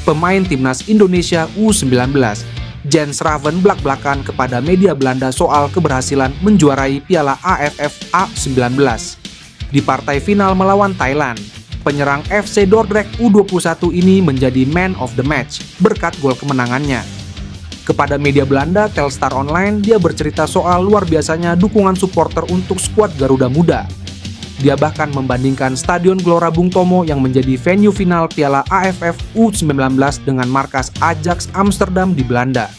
pemain timnas Indonesia U19, Jens Raven blak-blakan kepada media Belanda soal keberhasilan menjuarai Piala AFF A19. Di partai final melawan Thailand, penyerang FC Dordrecht U21 ini menjadi man of the match berkat gol kemenangannya. Kepada media Belanda, Telstar Online, dia bercerita soal luar biasanya dukungan supporter untuk skuad Garuda Muda. Dia bahkan membandingkan Stadion Gelora Bung Tomo yang menjadi venue final Piala AFF U19 dengan markas Ajax Amsterdam di Belanda.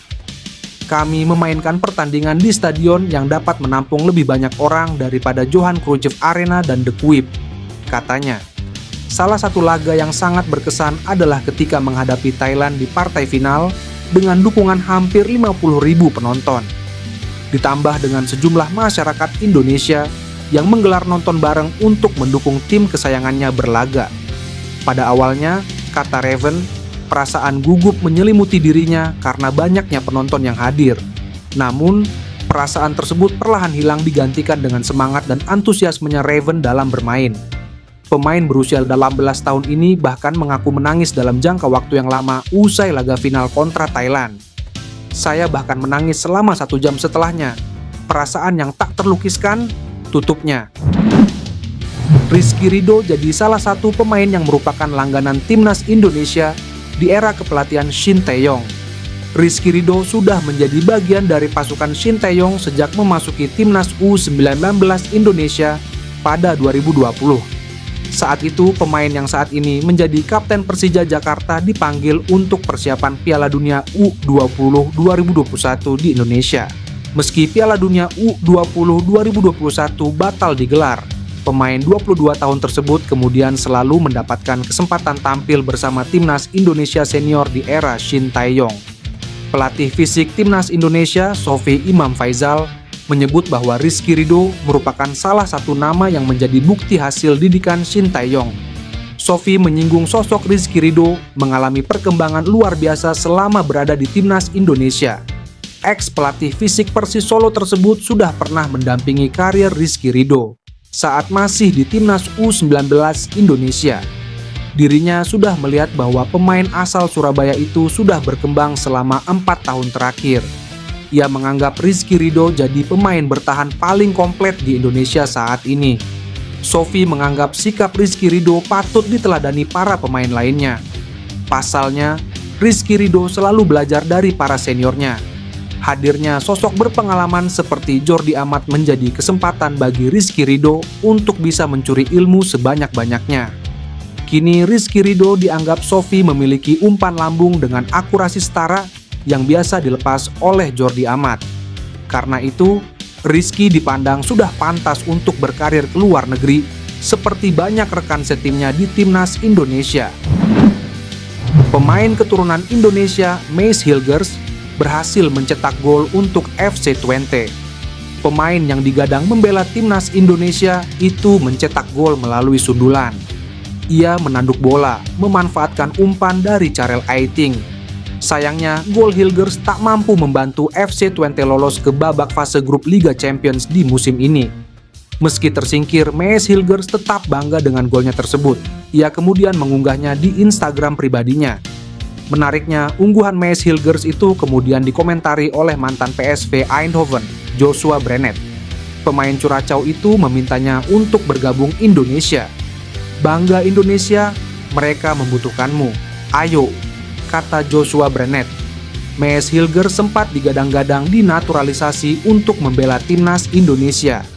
Kami memainkan pertandingan di stadion yang dapat menampung lebih banyak orang daripada Johan Cruyff Arena dan The Kuip, katanya. Salah satu laga yang sangat berkesan adalah ketika menghadapi Thailand di partai final dengan dukungan hampir 50.000 penonton. Ditambah dengan sejumlah masyarakat Indonesia yang menggelar nonton bareng untuk mendukung tim kesayangannya berlaga. Pada awalnya, kata Raven, perasaan gugup menyelimuti dirinya karena banyaknya penonton yang hadir. Namun, perasaan tersebut perlahan hilang digantikan dengan semangat dan antusiasmenya Raven dalam bermain. Pemain berusia 18 tahun ini bahkan mengaku menangis dalam jangka waktu yang lama usai laga final kontra Thailand. Saya bahkan menangis selama 1 jam setelahnya. Perasaan yang tak terlukiskan, tutupnya. Rizky Ridho jadi salah satu pemain yang merupakan langganan timnas Indonesia di era kepelatihan Shin Tae-yong. Rizky Ridho sudah menjadi bagian dari pasukan Shin Tae-yong sejak memasuki timnas U19 Indonesia pada 2020. Saat itu, pemain yang saat ini menjadi kapten Persija Jakarta dipanggil untuk persiapan Piala Dunia U20 2021 di Indonesia. Meski Piala Dunia U20 2021 batal digelar, pemain 22 tahun tersebut kemudian selalu mendapatkan kesempatan tampil bersama timnas Indonesia senior di era Shin Tae-yong. Pelatih fisik timnas Indonesia, Sofi Imam Faisal, menyebut bahwa Rizky Ridho merupakan salah satu nama yang menjadi bukti hasil didikan Shin Tae-yong. Sofi menyinggung sosok Rizky Ridho mengalami perkembangan luar biasa selama berada di timnas Indonesia. Ex-pelatih fisik Persis Solo tersebut sudah pernah mendampingi karir Rizky Ridho saat masih di timnas U19 Indonesia. Dirinya sudah melihat bahwa pemain asal Surabaya itu sudah berkembang selama 4 tahun terakhir. Ia menganggap Rizky Ridho jadi pemain bertahan paling komplit di Indonesia saat ini. Sofi menganggap sikap Rizky Ridho patut diteladani para pemain lainnya. Pasalnya, Rizky Ridho selalu belajar dari para seniornya. Hadirnya sosok berpengalaman seperti Jordi Amat menjadi kesempatan bagi Rizky Ridho untuk bisa mencuri ilmu sebanyak-banyaknya. Kini Rizky Ridho dianggap Sofi memiliki umpan lambung dengan akurasi setara yang biasa dilepas oleh Jordi Amat. Karena itu, Rizky dipandang sudah pantas untuk berkarir ke luar negeri seperti banyak rekan setimnya di timnas Indonesia. Pemain keturunan Indonesia, Mace Hilgers, berhasil mencetak gol untuk FC Twente. Pemain yang digadang membela timnas Indonesia itu mencetak gol melalui sundulan. Ia menanduk bola, memanfaatkan umpan dari Charel Aiting. Sayangnya, gol Hilgers tak mampu membantu FC Twente lolos ke babak fase grup Liga Champions di musim ini. Meski tersingkir, Mace Hilgers tetap bangga dengan golnya tersebut. Ia kemudian mengunggahnya di Instagram pribadinya. Menariknya, ungguhan Mace Hilgers itu kemudian dikomentari oleh mantan PSV Eindhoven, Joshua Brenet. Pemain Curaçao itu memintanya untuk bergabung Indonesia. "Bangga Indonesia, mereka membutuhkanmu. Ayo," kata Joshua Brenet. Mace Hilgers sempat digadang-gadang dinaturalisasi untuk membela timnas Indonesia.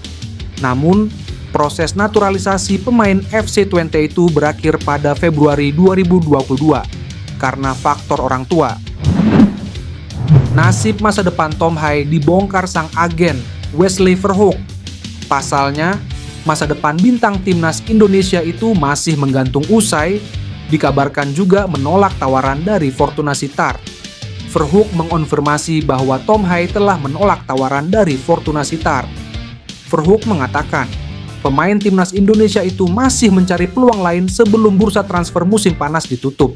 Namun, proses naturalisasi pemain FC Twente itu berakhir pada Februari 2022 karena faktor orang tua. Nasib masa depan Tom Hai dibongkar sang agen, Wesley Verhoek. Pasalnya, masa depan bintang timnas Indonesia itu masih menggantung usai, dikabarkan juga menolak tawaran dari Fortuna Sittard. Verhoek mengonfirmasi bahwa Tom Hai telah menolak tawaran dari Fortuna Sittard. Verhoek mengatakan, pemain timnas Indonesia itu masih mencari peluang lain sebelum bursa transfer musim panas ditutup.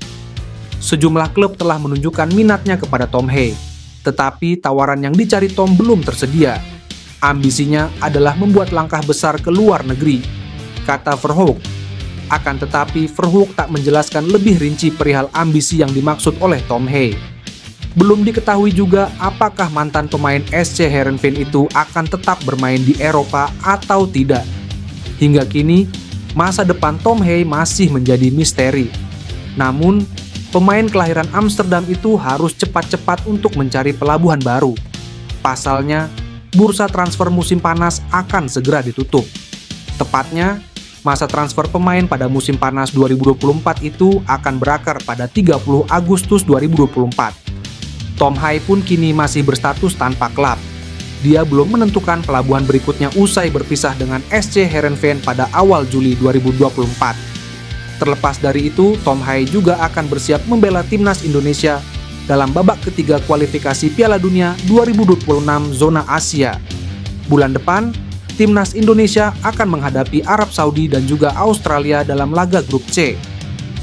Sejumlah klub telah menunjukkan minatnya kepada Tom Hai, tetapi tawaran yang dicari Tom belum tersedia. Ambisinya adalah membuat langkah besar ke luar negeri, kata Verhoek. Akan tetapi, Verhoek tak menjelaskan lebih rinci perihal ambisi yang dimaksud oleh Tom Hay. Belum diketahui juga apakah mantan pemain SC Heerenveen itu akan tetap bermain di Eropa atau tidak. Hingga kini, masa depan Tom Hay masih menjadi misteri. Namun, pemain kelahiran Amsterdam itu harus cepat-cepat untuk mencari pelabuhan baru. Pasalnya, bursa transfer musim panas akan segera ditutup. Tepatnya, masa transfer pemain pada musim panas 2024 itu akan berakhir pada 30 Agustus 2024. Tom Hay pun kini masih berstatus tanpa klub. Dia belum menentukan pelabuhan berikutnya usai berpisah dengan SC Heerenveen pada awal Juli 2024. Terlepas dari itu, Tom Hay juga akan bersiap membela timnas Indonesia dalam babak ketiga kualifikasi Piala Dunia 2026 zona Asia. Bulan depan, timnas Indonesia akan menghadapi Arab Saudi dan juga Australia dalam laga grup C.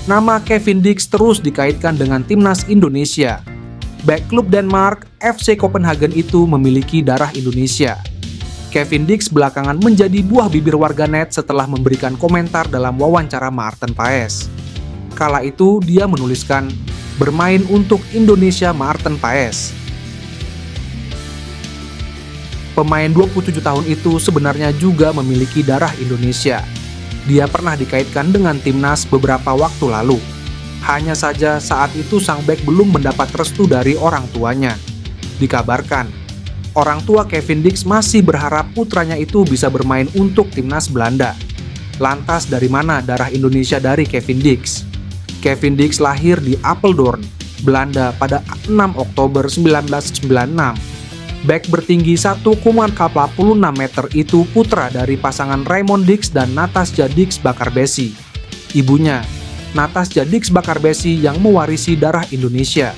Nama Kevin Dix terus dikaitkan dengan timnas Indonesia. Bek klub Denmark, FC Copenhagen itu memiliki darah Indonesia. Kevin Dix belakangan menjadi buah bibir warganet setelah memberikan komentar dalam wawancara Maarten Paes. Kala itu dia menuliskan, "Bermain untuk Indonesia Maarten Paes." Pemain 27 tahun itu sebenarnya juga memiliki darah Indonesia. Dia pernah dikaitkan dengan timnas beberapa waktu lalu. Hanya saja saat itu sang bek belum mendapat restu dari orang tuanya. Dikabarkan, orang tua Kevin Dix masih berharap putranya itu bisa bermain untuk timnas Belanda. Lantas dari mana darah Indonesia dari Kevin Dix? Kevin Dix lahir di Apeldoorn, Belanda pada 6 Oktober 1996. Bek bertinggi 1,86 meter itu putra dari pasangan Raymond Dix dan Natasja Dix Bakarbesi. Ibunya, Natasja Dix Bakarbesi, yang mewarisi darah Indonesia.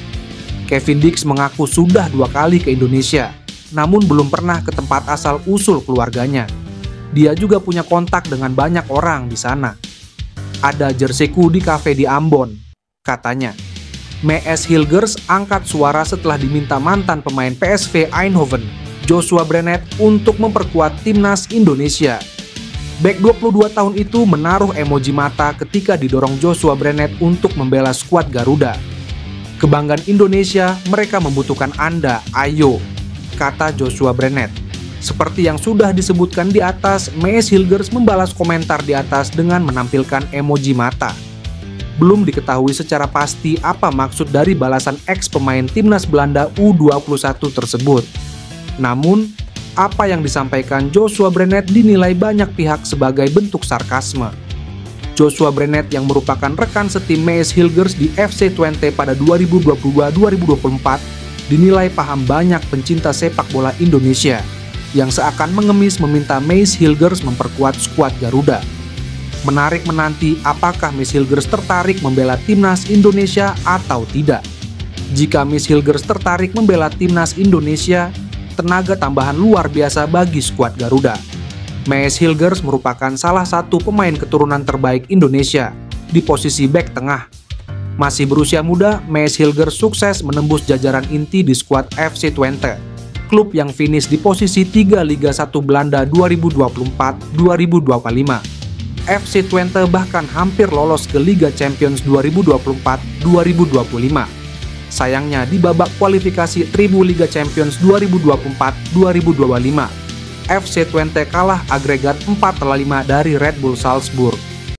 Kevin Dix mengaku sudah 2 kali ke Indonesia, namun belum pernah ke tempat asal usul keluarganya. Dia juga punya kontak dengan banyak orang di sana. Ada jerseyku di kafe di Ambon, katanya. Mees Hilgers angkat suara setelah diminta mantan pemain PSV Eindhoven, Joshua Brenet, untuk memperkuat timnas Indonesia. Bek 22 tahun itu menaruh emoji mata ketika didorong Joshua Brenet untuk membela skuad Garuda. "Kebanggaan Indonesia, mereka membutuhkan Anda, ayo," kata Joshua Brenet. Seperti yang sudah disebutkan di atas, Mees Hilgers membalas komentar di atas dengan menampilkan emoji mata. Belum diketahui secara pasti apa maksud dari balasan ex pemain timnas Belanda U21 tersebut. Namun, apa yang disampaikan Joshua Brenet dinilai banyak pihak sebagai bentuk sarkasme. Joshua Brenet yang merupakan rekan setim Mees Hilgers di FC Twente pada 2022-2024 dinilai paham banyak pencinta sepak bola Indonesia yang seakan mengemis meminta Mees Hilgers memperkuat skuad Garuda. Menarik menanti apakah Mees Hilgers tertarik membela timnas Indonesia atau tidak. Jika Mees Hilgers tertarik membela timnas Indonesia, tenaga tambahan luar biasa bagi skuad Garuda. Mees Hilgers merupakan salah satu pemain keturunan terbaik Indonesia di posisi bek tengah. Masih berusia muda, Mees Hilgers sukses menembus jajaran inti di skuad FC Twente, klub yang finish di posisi 3 Liga 1 Belanda 2024-2025. FC Twente bahkan hampir lolos ke Liga Champions 2024-2025. Sayangnya di babak kualifikasi Tribu Liga Champions 2024-2025, FC Twente kalah agregat 4-5 dari Red Bull Salzburg.